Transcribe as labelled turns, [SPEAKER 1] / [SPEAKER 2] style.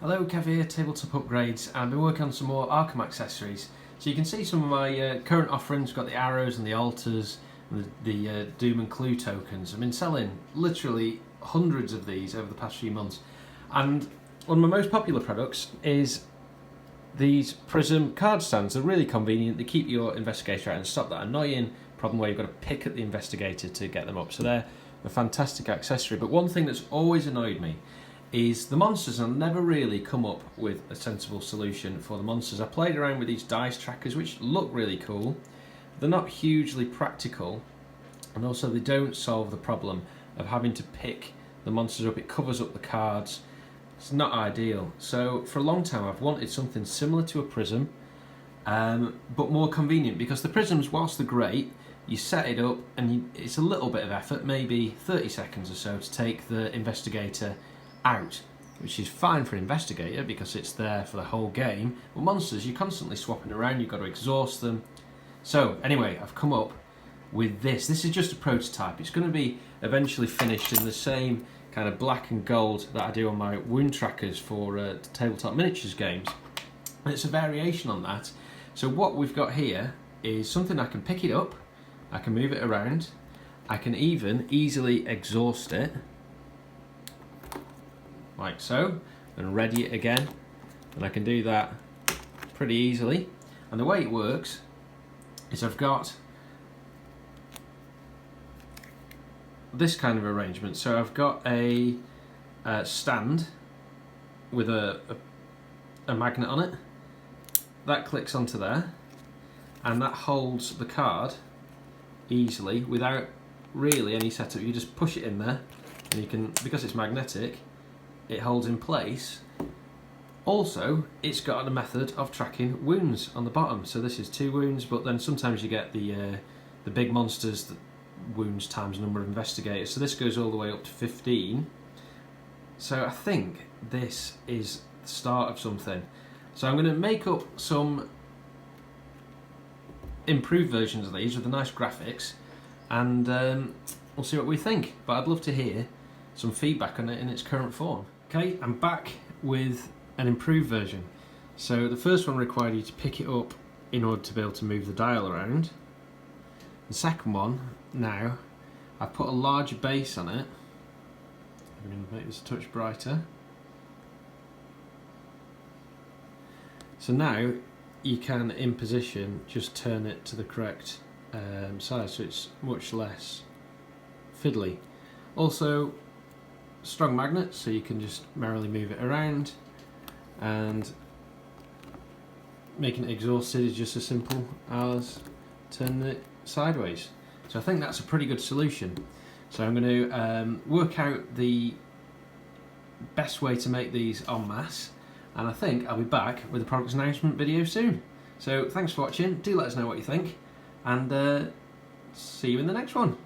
[SPEAKER 1] Hello, Kev here, Tabletop Upgrades. I've been working on some more Arkham accessories. So you can see some of my current offerings. We've got the arrows and the altars and the Doom and Clue tokens. I've been selling literally hundreds of these over the past few months. And one of my most popular products is these prism card stands. They're really convenient. They keep your investigator out and stop that annoying problem where you've got to pick at the investigator to get them up. So they're a fantastic accessory. But one thing that's always annoyed me is the monsters. I've never really come up with a sensible solution for the monsters. I played around with these dice trackers, which look really cool. They're not hugely practical, and also they don't solve the problem of having to pick the monsters up. It covers up the cards. It's not ideal. So for a long time I've wanted something similar to a prism, but more convenient, because the prisms, whilst they're great, you set it up and it's a little bit of effort, maybe 30 seconds or so, to take the investigator out, which is fine for an investigator because it's there for the whole game. But monsters, you're constantly swapping around, you've got to exhaust them. So anyway, I've come up with this. This is just a prototype. It's going to be eventually finished in the same kind of black and gold that I do on my wound trackers for tabletop miniatures games. And it's a variation on that. So what we've got here is something I can pick it up, I can move it around, I can even easily exhaust it, like so, and ready it again, and I can do that pretty easily. And the way it works is I've got this kind of arrangement. So I've got a stand with a magnet on it that clicks onto there, and that holds the card easily without really any setup. You just push it in there and you can, because it's magnetic, it holds in place. Also, it's got a method of tracking wounds on the bottom. So this is 2 wounds, but then sometimes you get the big monsters, the wounds times number of investigators. So this goes all the way up to 15. So I think this is the start of something. So I'm going to make up some improved versions of these with the nice graphics, and we'll see what we think. But I'd love to hear some feedback on it in its current form. Okay, I'm back with an improved version. So the first one required you to pick it up in order to be able to move the dial around. The second one, now, I've put a larger base on it. I'm going to make this a touch brighter. So now you can, in position, just turn it to the correct size, so it's much less fiddly. Also, strong magnets, so you can just merrily move it around, and making it exhausted is just as simple as turning it sideways. So I think that's a pretty good solution. So I'm going to work out the best way to make these en masse, and I think I'll be back with a product announcement video soon. So thanks for watching, do let us know what you think, and see you in the next one.